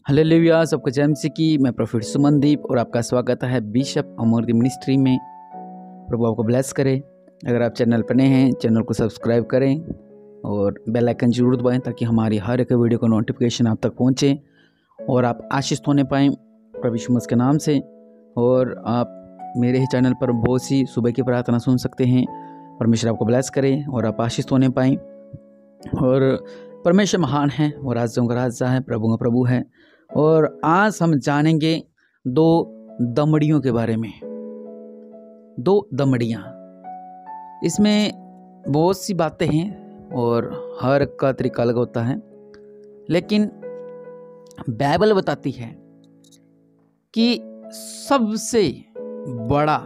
Hallelujah, सबको जय मसीह की। मैं प्रोफेट सुमनदीप और आपका स्वागत है बिशप अमरदी मिनिस्ट्री में। प्रभु आपको ब्लेस करे। अगर आप चैनल पर नए हैं, चैनल को सब्सक्राइब करें और बेल आइकन जरूर दबाएं ताकि हमारी हर एक वीडियो का नोटिफिकेशन आप तक पहुंचे और आप आशीषित होने पाएँ प्रभु यीशु मसीह के नाम से। और आप मेरे ही चैनल पर बहुत सी सुबह की प्रार्थना सुन सकते हैं। परमेश्वर आपको ब्लेस करे और आप आशीषित होने पाएँ। और परमेश्वर महान है, वो राजाओं का राजा है, प्रभु का प्रभु है। और आज हम जानेंगे दो दमड़ियों के बारे में। दो दमड़ियाँ, इसमें बहुत सी बातें हैं और हर का तरीका अलग होता है, लेकिन बाइबल बताती है कि सबसे बड़ा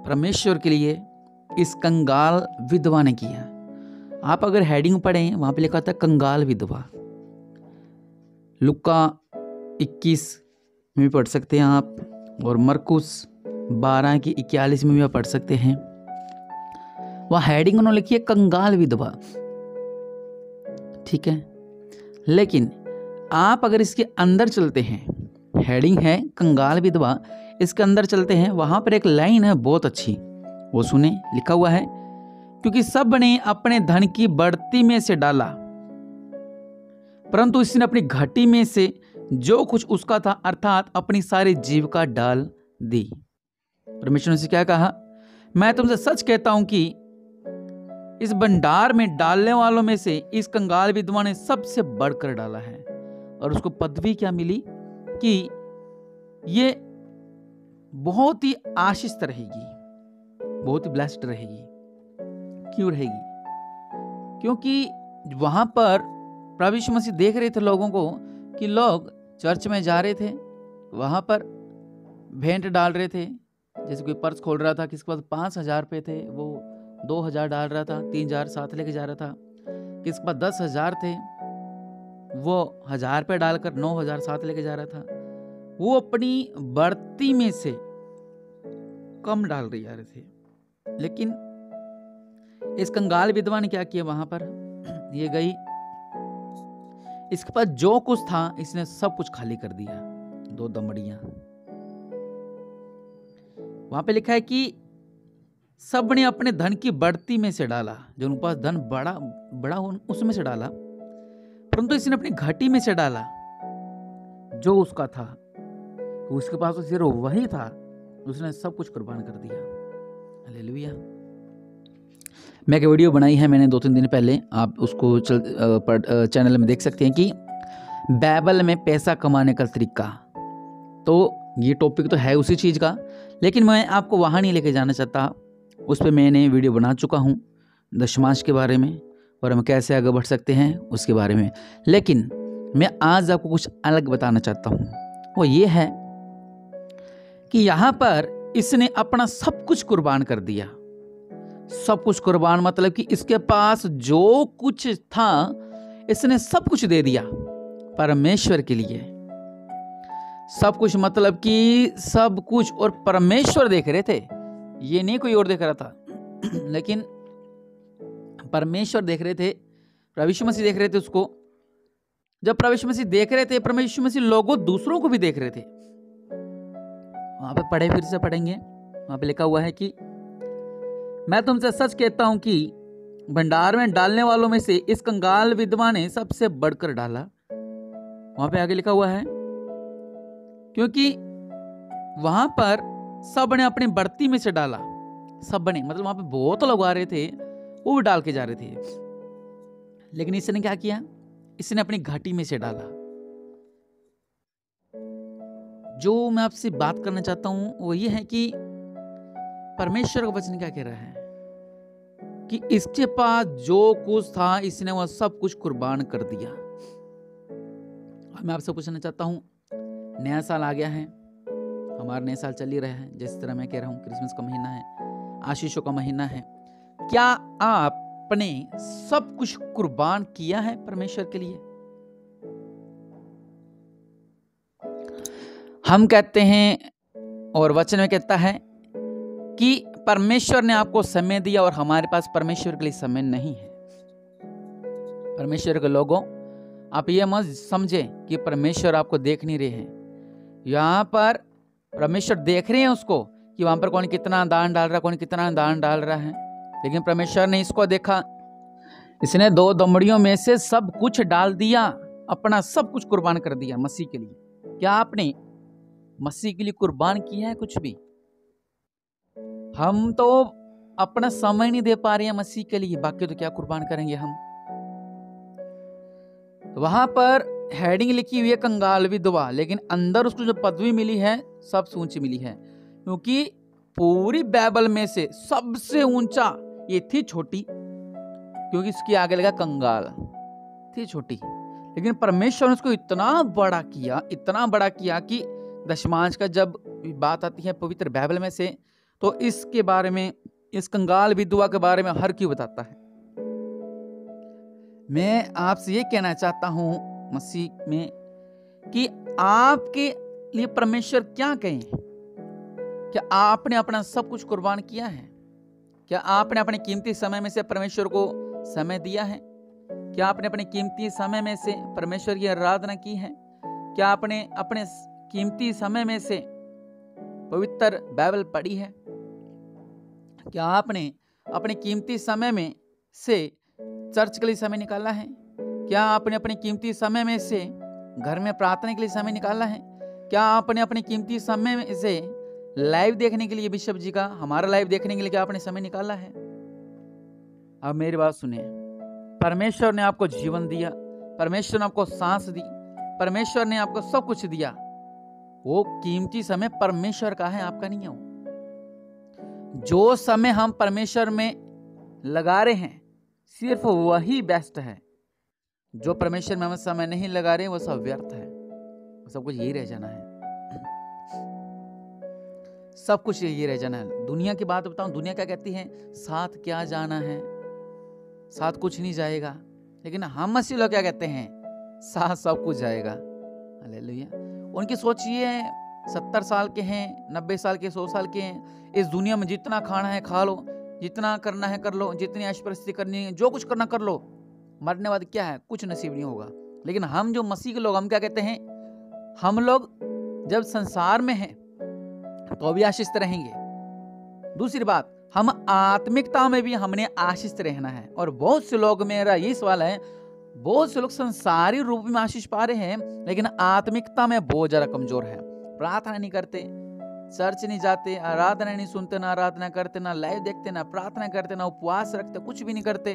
परमेश्वर के लिए इस कंगाल विधवा ने किया। आप अगर हेडिंग पढ़ें, वहां पे लिखा था कंगाल विधवा। लुका 21 में भी पढ़ सकते हैं आप, और मरकुस 12 की 41 में भी आप पढ़ सकते हैं। वह हेडिंग उन्होंने लिखी है कंगाल विधवा, ठीक है। लेकिन आप अगर इसके अंदर चलते हैं, हेडिंग है कंगाल विधवा, इसके अंदर चलते हैं, वहां पर एक लाइन है बहुत अच्छी, वो सुने। लिखा हुआ है, क्योंकि सब ने अपने धन की बढ़ती में से डाला, परंतु इसने अपनी घटी में से जो कुछ उसका था, अर्थात अपनी सारी जीविका डाल दी। परमेश्वर ने क्या कहा? मैं तुमसे सच कहता हूं कि इस भंडार में डालने वालों में से इस कंगाल विधवा ने सबसे बढ़कर डाला है। और उसको पदवी क्या मिली कि ये बहुत ही आशीषित रहेगी, बहुत ही ब्लेस्ड रहेगी। क्यों रहेगी? क्योंकि वहां पर प्रभु यीशु मसीह देख रहे थे लोगों को कि लोग चर्च में जा रहे थे, वहां पर भेंट डाल रहे थे। जैसे कोई पर्स खोल रहा था, किसके पास 5,000 रुपये थे, वो 2,000 डाल रहा था, 3,000 साथ लेके जा रहा था। किसके पास 10,000 थे, वो 1,000 रुपये डालकर 9,000 साथ लेके जा रहा था। वो अपनी बढ़ती में से कम डाल रहे जा रहे थे। लेकिन इस कंगाल विधवा ने क्या किया? वहां पर ये गई, इसके पास जो कुछ था इसने सब कुछ खाली कर दिया। दो दमड़ियां, वहां पे लिखा है कि सब ने अपने धन की बढ़ती में से डाला, जो उनके पास धन बड़ा उसमें से डाला, परंतु इसने अपनी घटी में से डाला जो उसका था। उसके पास तो सिर्फ वही था, उसने सब कुछ कुर्बान कर दिया। हालेलुया। मैं एक वीडियो बनाई है मैंने 2-3 दिन पहले, आप उसको चैनल में देख सकते हैं कि बाइबल में पैसा कमाने का तरीका। तो ये टॉपिक तो है उसी चीज़ का, लेकिन मैं आपको वहाँ नहीं लेके जाना चाहता। उस पर मैंने वीडियो बना चुका हूँ दशमांश के बारे में, और हम कैसे आगे बढ़ सकते हैं उसके बारे में। लेकिन मैं आज आपको कुछ अलग बताना चाहता हूँ। वो ये है कि यहाँ पर इसने अपना सब कुछ कुर्बान कर दिया। सब कुछ कुर्बान मतलब कि इसके पास जो कुछ था इसने सब कुछ दे दिया परमेश्वर के लिए। सब कुछ मतलब कि सब कुछ, और परमेश्वर देख रहे थे, ये नहीं कोई और देख रहा था। लेकिन परमेश्वर देख रहे थे, प्रभु यीशु मसीह देख रहे थे उसको। जब प्रभु यीशु मसीह देख रहे थे, प्रभु यीशु मसीह लोगों दूसरों को भी देख रहे थे। वहां पे पढ़े, फिर से पढ़ेंगे, वहां पे लिखा हुआ है कि मैं तुमसे सच कहता हूं कि भंडार में डालने वालों में से इस कंगाल विधवा ने सबसे बढ़कर डाला। वहां पे आगे लिखा हुआ है, क्योंकि वहां पर सब ने अपनी बढ़ती में से डाला। सब ने मतलब वहां पे बहुत लोग आ रहे थे, वो भी डाल के जा रहे थे। लेकिन इसने क्या किया? इसने अपनी घाटी में से डाला। जो मैं आपसे बात करना चाहता हूं वो ये है कि परमेश्वर का वचन क्या कह रहा है कि इसके पास जो कुछ था इसने वह सब कुछ कुर्बान कर दिया। मैं आपसे पूछना चाहता हूं, नया साल आ गया है, हमारा नया साल चल ही रहा है। जिस तरह मैं कह रहा हूं, क्रिसमस का महीना है, आशीषों का महीना है। क्या आपने सब कुछ कुर्बान किया है परमेश्वर के लिए? हम कहते हैं और वचन में कहता है कि परमेश्वर ने आपको समय दिया और हमारे पास परमेश्वर के लिए समय नहीं है। परमेश्वर के लोगों, आप ये मत समझें कि परमेश्वर आपको देख नहीं रहे हैं। यहाँ पर परमेश्वर देख रहे हैं उसको कि वहां पर कौन कितना दान डाल रहा है, कौन कितना दान डाल रहा है, लेकिन परमेश्वर ने इसको देखा। इसने 2 दमड़ियों में से सब कुछ डाल दिया, अपना सब कुछ कुर्बान कर दिया मसीह के लिए। क्या आपने मसीह के लिए कुर्बान किया है कुछ भी? हम तो अपना समय नहीं दे पा रहे हैं मसीह के लिए, बाकी तो क्या कुर्बान करेंगे हम। वहां पर हेडिंग लिखी हुई है कंगाल विधवा, लेकिन अंदर उसको जो पदवी मिली है सबसे ऊंची मिली है, क्योंकि पूरी बाइबल में से सबसे ऊंचा ये थी छोटी, क्योंकि इसके आगे लगा कंगाल, थी छोटी, लेकिन परमेश्वर ने उसको इतना बड़ा किया कि दशमांश का जब बात आती है पवित्र बाइबल में से, तो इसके बारे में, इस कंगाल विधवा के बारे में हर कोई बताता है। मैं आपसे ये कहना चाहता हूं मसीह में कि आपके लिए परमेश्वर क्या कहें? क्या आपने अपना सब कुछ कुर्बान किया है? क्या आपने अपने कीमती समय में से परमेश्वर को समय दिया है? क्या आपने अपने कीमती समय में से परमेश्वर की आराधना की है? क्या आपने अपने कीमती समय में से पवित्र बाइबल पढ़ी है? क्या आपने अपने कीमती समय में से चर्च के लिए समय निकाला है? क्या आपने अपने कीमती समय में से घर में प्रार्थना के लिए समय निकाला है? क्या आपने अपने कीमती समय में से लाइव देखने के लिए, बिशप जी का हमारा लाइव देखने के लिए क्या आपने समय निकाला है? अब मेरी बात सुनिए, परमेश्वर ने आपको जीवन दिया, परमेश्वर ने आपको सांस दी, परमेश्वर ने आपको सब कुछ दिया। वो कीमती समय परमेश्वर का है, आपका नहीं है वो। जो समय हम परमेश्वर में लगा रहे हैं सिर्फ वही बेस्ट है। जो परमेश्वर में हम समय नहीं लगा रहे वो सब व्यर्थ है, वो सब कुछ यही रह जाना है, सब कुछ यही रह जाना है। दुनिया की बात बताऊं, दुनिया क्या कहती है? साथ क्या जाना है, साथ कुछ नहीं जाएगा। लेकिन हम मसीह लोग क्या कहते हैं? साथ सब कुछ जाएगा। हालेलुया। उनकी सोच ये है, 70 साल के हैं, 90 साल के, 100 साल के हैं, इस दुनिया में जितना खाना है खा लो, जितना करना है कर लो, जितनी ऐशप्रस्ती करनी है, जो कुछ करना कर लो, मरने बाद क्या है? कुछ नसीब नहीं होगा। लेकिन हम जो मसीह के लोग, हम क्या कहते हैं? हम लोग जब संसार में हैं तो भी आशीषित रहेंगे। दूसरी बात, हम आत्मिकता में भी हमने आशीषित रहना है। और बहुत से लोग, मेरा ये सवाल है, बहुत से लोग संसारी रूप में आशीष पा रहे हैं, लेकिन आत्मिकता में बहुत ज्यादा कमजोर है। प्रार्थना नहीं करते, चर्च नहीं जाते, आराधना नहीं सुनते, ना आराधना करते, ना लाइव देखते, ना प्रार्थना करते, ना उपवास रखते, कुछ भी नहीं करते।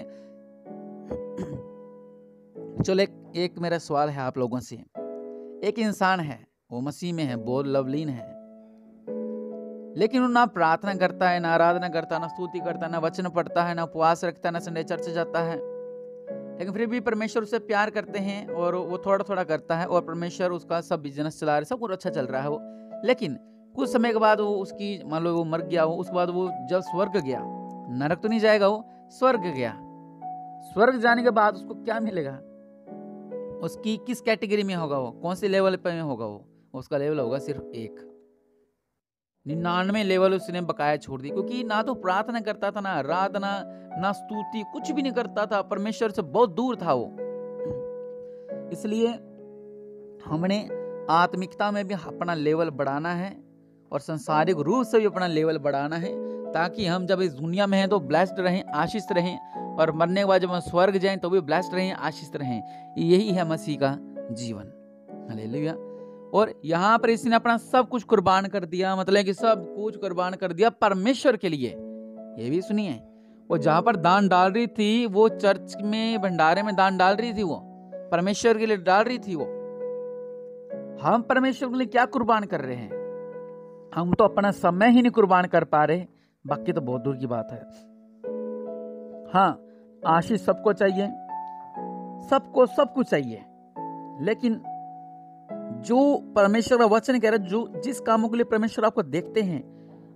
चलो एक मेरा सवाल है आप लोगों से। एक इंसान है, वो मसीह में है, बहुत लवलीन है, लेकिन वो ना प्रार्थना करता है, ना आराधना करता, ना स्तुति करता, ना वचन पढ़ता है, ना उपवास रखता है, ना संडे चर्च जाता है, लेकिन फिर भी परमेश्वर उससे प्यार करते हैं और वो थोड़ा थोड़ा करता है, और परमेश्वर उसका सब बिजनेस चला रहा है, सब कुछ अच्छा चल रहा है वो। लेकिन कुछ समय के बाद वो उसकी, मान लो वो मर गया, वो उसके बाद वो जब स्वर्ग गया, नरक तो नहीं जाएगा, वो स्वर्ग गया। स्वर्ग जाने के बाद उसको क्या मिलेगा? उसकी किस कैटेगरी में होगा वो, कौन से लेवल पे में होगा वो? उसका लेवल होगा सिर्फ 1, 99 लेवल उसने बकाया छोड़ दी, क्योंकि ना तो प्रार्थना करता था, ना आराधना, ना स्तुति, कुछ भी नहीं करता था, परमेश्वर से बहुत दूर था वो। इसलिए हमने आत्मिकता में भी अपना लेवल बढ़ाना है और सांसारिक रूप से भी अपना लेवल बढ़ाना है, ताकि हम जब इस दुनिया में हैं तो ब्लेस्ड रहें, आशीष रहें, और मरने के बाद जब हम स्वर्ग जाएं तो भी ब्लेस्ड रहें, आशीष रहें। यही है मसीह का जीवन। हालेलुया। और यहाँ पर इसने अपना सब कुछ कुर्बान कर दिया, मतलब कि सब कुछ कुर्बान कर दिया परमेश्वर के लिए। ये भी सुनिए, वो जहां पर दान डाल रही थी, वो चर्च में, भंडारे में दान डाल रही थी, वो परमेश्वर के लिए डाल रही थी वो। हम परमेश्वर के लिए क्या कुर्बान कर रहे हैं? हम तो अपना समय ही नहीं कुर्बान कर पा रहे, बाकी तो बहुत दूर की बात है। हाँ, आशीष सबको चाहिए, सबको सब कुछ चाहिए, लेकिन जो परमेश्वर का वचन कह रहा है, जो जिस कामों के लिए परमेश्वर आपको देखते हैं,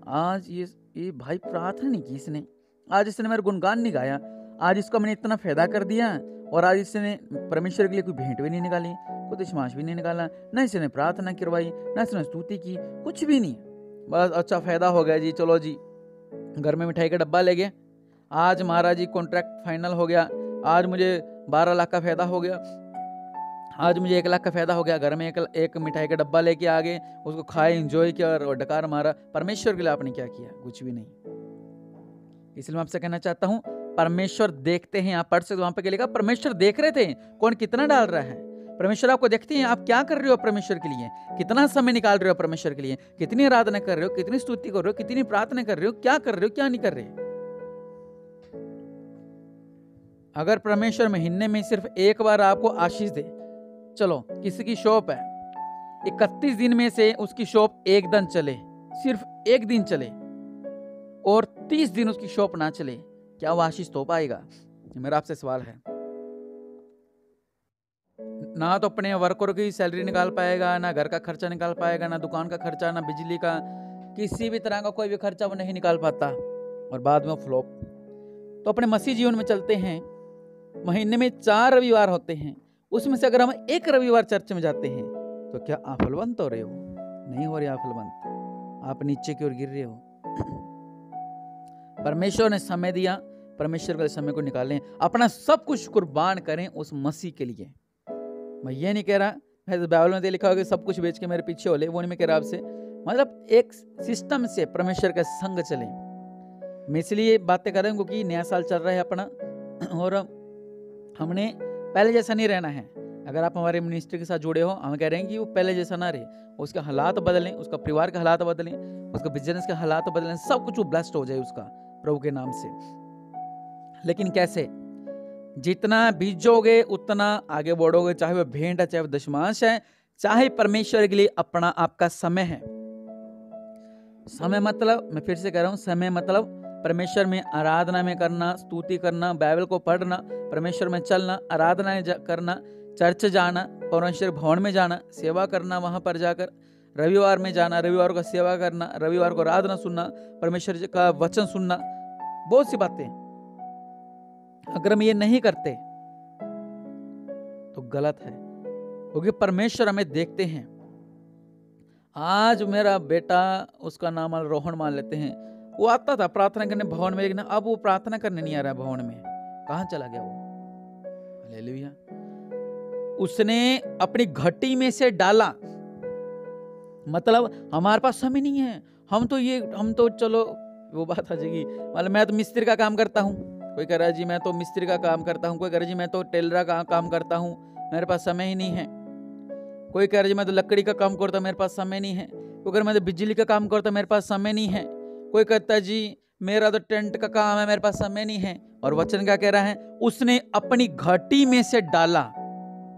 आज ये भाई प्रार्थना नहीं की इसने, आज इसने मेरा गुणगान नहीं गाया, आज इसको मैंने इतना फायदा कर दिया, और आज इसने परमेश्वर के लिए कोई भेंट भी नहीं निकाली, कोई दशमांश भी नहीं निकाला, ना इसने प्रार्थना करवाई, ना इसने स्तुति की, कुछ भी नहीं। बस अच्छा फायदा हो गया जी, चलो जी घर में मिठाई का डब्बा ले गए, आज महाराज जी कॉन्ट्रैक्ट फाइनल हो गया, आज मुझे 12 लाख का फायदा हो गया, आज मुझे 1 लाख का फायदा हो गया, घर में एक मिठाई का डब्बा लेके आ गए, उसको खाए, एंजॉय किया और डकार मारा। परमेश्वर के लिए आपने क्या किया? कुछ भी नहीं। इसलिए मैं आपसे कहना चाहता हूं, परमेश्वर देखते हैं। आप पढ़ सकते हो, वहां पे लिखा परमेश्वर देख रहे थे कौन कितना डाल रहा है। परमेश्वर आपको देखते हैं, आप क्या कर रहे हो परमेश्वर के लिए, कितना समय निकाल रहे हो परमेश्वर के लिए, कितनी आराधना कर रहे हो, कितनी स्तुति कर रहे हो, कितनी प्रार्थना कर रहे हो, क्या कर रहे हो, क्या नहीं कर रहे। अगर परमेश्वर महीने में सिर्फ एक बार आपको आशीष दे, चलो किसी की शॉप है, 31 दिन में से उसकी शॉप एक दिन चले, सिर्फ एक दिन चले, और 30 दिन उसकी शॉप ना चले, क्या वो आशीष तो पाएगा? मेरा आपसे सवाल है। ना तो अपने वर्कर की सैलरी निकाल पाएगा, ना घर का खर्चा निकाल पाएगा, ना दुकान का खर्चा, ना बिजली का, किसी भी तरह का कोई भी खर्चा वो नहीं निकाल पाता, और बाद में फ्लॉप। तो अपने मसीह जीवन में चलते हैं, महीने में 4 रविवार होते हैं, उसमें से अगर हम एक रविवार चर्च में जाते हैं तो क्या आप फलवंत हो रहे हो? नहीं हो रहे आप फलवंत, आप नीचे की ओर गिर रहे हो। परमेश्वर ने समय दिया, परमेश्वर के समय को निकालें, अपना सब कुछ कुर्बान करें उस मसीह के लिए। मैं ये नहीं कह रहा, बाइबल में लिखा होगा सब कुछ बेच के मेरे पीछे हो ले, वो नहीं मैं कह रहा आपसे। मतलब एक सिस्टम से परमेश्वर का संग चले। मैं इसलिए बातें कर रहा हूँ क्योंकि नया साल चल रहा है अपना, और हमने पहले जैसा नहीं रहना है। अगर आप हमारे मिनिस्ट्री के साथ जुड़े हो, हम कह रहे हैं कि वो पहले जैसा ना रहे, उसके हालात बदलें, उसका परिवार के हालात बदलें, उसका बिजनेस के हालात बदलें, सब कुछ वो ब्लेस्ड हो जाए उसका प्रभु के नाम से। लेकिन कैसे? जितना बीजोगे उतना आगे बढ़ोगे, चाहे वह भेंट है, चाहे वह दशमांश है, चाहे परमेश्वर के लिए अपना आपका समय है। समय मतलब, मैं फिर से कह रहा हूं, समय मतलब परमेश्वर में आराधना में करना, स्तुति करना, बाइबल को पढ़ना, परमेश्वर में चलना, आराधना करना, चर्च जाना, परमेश्वर भवन में जाना, सेवा करना, वहां पर जाकर रविवार में जाना, रविवार को सेवा करना, रविवार को आराधना सुनना, परमेश्वर का वचन सुनना, बहुत सी बातें। अगर हम ये नहीं करते तो गलत है, क्योंकि परमेश्वर हमें देखते हैं। आज मेरा बेटा, उसका नाम रोहन मान लेते हैं, वो आता था प्रार्थना करने भवन में, लेकिन अब वो प्रार्थना करने नहीं आ रहा है भवन में। कहां चला गया वो? हालेलुया। उसने अपनी घटी में से डाला। मतलब हमारे पास समय नहीं है, हम तो चलो वो बात आ जाएगी, मतलब मैं तो मिस्त्री का काम करता हूँ, कोई कह रहा है जी मैं तो मिस्त्री का काम करता हूँ, कोई कह रहा है जी मैं तो टेलर का काम करता हूँ, मेरे पास समय ही नहीं है। कोई कह रहा है जी मैं तो लकड़ी का काम करता हूँ, मेरे पास समय नहीं है। कोई कह रहा है मैं तो बिजली का काम करता हूँ, मेरे पास समय नहीं है। कोई कहता है जी मेरा तो टेंट का काम है, मेरे पास समय नहीं है। और वचन क्या कह रहा है? उसने अपनी घटी में से डाला,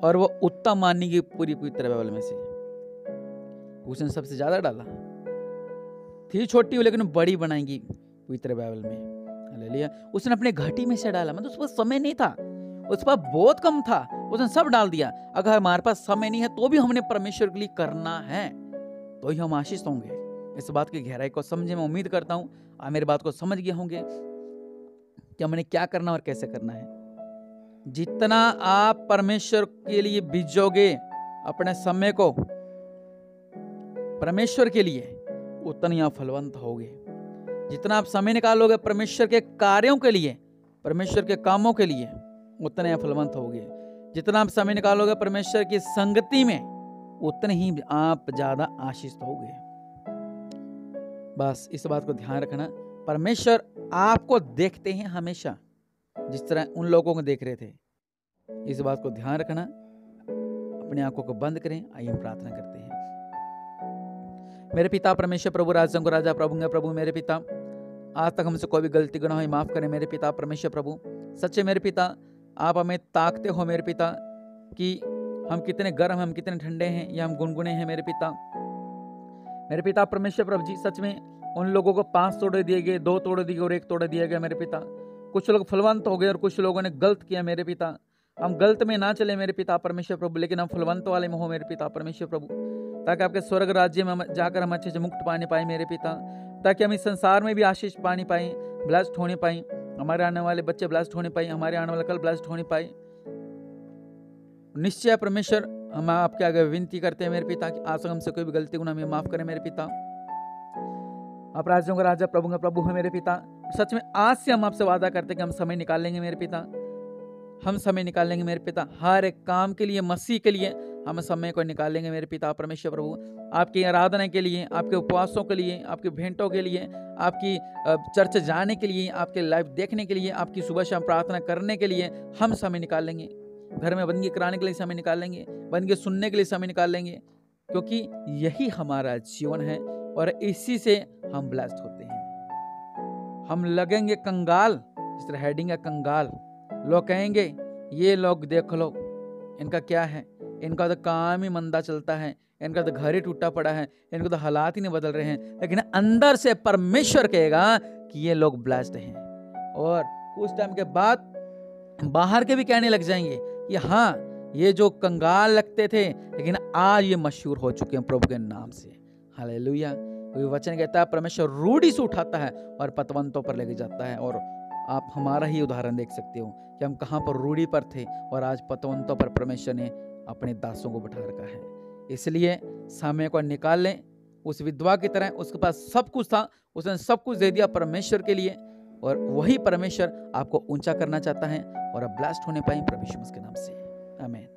और वो उत्तम मानी की पूरी पवित्र बाइबल में से उसने सबसे ज्यादा डाला। थी छोटी हो लेकिन बड़ी बनाएंगी पवित्र बाइबल में। हालेलुया। उसने अपने घटी में से डाला, मतलब उस पर समय नहीं था, उस पर बहुत कम था, उसने सब डाल दिया। अगर हमारे पास समय नहीं है तो भी हमने परमेश्वर के लिए करना है, तो ही हम आशीष होंगे। इस बात की गहराई को समझे, मैं उम्मीद करता हूं आप मेरी बात को समझ गए होंगे कि हमने क्या करना और कैसे करना है। जितना आप परमेश्वर के लिए बीजोगे अपने समय को परमेश्वर के लिए, उतना ही आप फलवंत होगे। जितना आप समय निकालोगे परमेश्वर के कार्यों के लिए, परमेश्वर के कामों के लिए, उतने आप फलवंत होगे। जितना आप समय निकालोगे परमेश्वर की संगति में, उतने ही आप ज्यादा आशीषित होगे। बस इस बात को ध्यान रखना, परमेश्वर आपको देखते हैं हमेशा, जिस तरह उन लोगों को देख रहे थे। इस बात को ध्यान रखना, अपनी आंखों को बंद करें। आइए हम प्रार्थना करते हैं। मेरे पिता परमेश्वर प्रभु, राजा को राजा, प्रभु के प्रभु, मेरे पिता, आज तक हमसे कोई भी गलती गुनाह हुई माफ करें मेरे पिता परमेश्वर प्रभु। सच्चे मेरे पिता, आप हमें ताकते हो मेरे पिता कि हम कितने गर्म, हम कितने ठंडे हैं या हम गुनगुने हैं मेरे पिता। मेरे पिता परमेश्वर प्रभु जी, सच में उन लोगों को 5 तोड़े दिए गए, 2 तोड़े दिए और 1 तोड़े दिया गया मेरे पिता। कुछ लोग फलवंत हो गए और कुछ लोगों ने गलत किया मेरे पिता। हम गलत में ना चले मेरे पिता परमेश्वर प्रभु, लेकिन हम फलवंत वाले में हो मेरे पिता परमेश्वर प्रभु, ताकि आपके स्वर्ग राज्य में जाकर हम अच्छे से मुक्त पाने पाए मेरे पिता, ताकि हम इस संसार में भी आशीष पानी पाए, ब्लेस्ड होने पाए, हमारे आने वाले बच्चे ब्लेस्ड होने पाए, हमारे आने वाले कल ब्लेस्ड होने पाए। निश्चय परमेश्वर, हम आपके आगे विनती करते हैं मेरे पिता कि आज हमसे कोई भी गलती गुनाह हमें माफ करें मेरे पिता। आप राज्यों का राजा, प्रभु का प्रभु है मेरे पिता। सच में आज से हम आपसे वादा करते हैं कि हम समय निकालेंगे मेरे पिता, हम समय निकालेंगे मेरे पिता, हर एक काम के लिए, मसीह के लिए हम समय को निकालेंगे मेरे पिता परमेश्वर प्रभु, आपकी आराधना के लिए, आपके उपवासों के लिए, आपकी भेंटों के लिए, आपकी चर्च जाने के लिए, आपके लाइव देखने के लिए, आपकी सुबह शाम प्रार्थना करने के लिए हम समय निकालेंगे। घर में बंदगी कराने के लिए समय निकालेंगे, बंदगी सुनने के लिए समय निकालेंगे, क्योंकि यही हमारा जीवन है और इसी से हम ब्लेस्ड होते हैं। हम लगेंगे कंगाल, जिस तरह हेडिंग है कंगाल। लोग कहेंगे ये लोग देख लो, इनका क्या है, इनका तो काम ही मंदा चलता है, इनका तो घर ही टूटा पड़ा है, इनको तो हालात ही नहीं बदल रहे हैं। लेकिन अंदर से परमेश्वर कहेगा कि ये लोग ब्लेस्ड हैं, और कुछ टाइम के बाद बाहर के भी कहने लग जाएंगे कि हाँ, ये जो कंगाल लगते थे लेकिन आज ये मशहूर हो चुके हैं प्रभु के नाम से। हालेलुया। वचन कहता है परमेश्वर रूढ़ी से उठाता है और पतवंतों पर लेके जाता है। और आप हमारा ही उदाहरण देख सकते हो कि हम कहाँ पर रूढ़ी पर थे और आज पतवंतों पर परमेश्वर ने अपने दासों को बैठा रखा है। इसलिए समय को निकाल लें। उस विधवा की तरह उसके पास सब कुछ था, उसने सब कुछ दे दिया परमेश्वर के लिए, और वही परमेश्वर आपको ऊंचा करना चाहता है और आप ब्लेस्ड होने पाए प्रभु यीशु मसीह के नाम से। आमीन।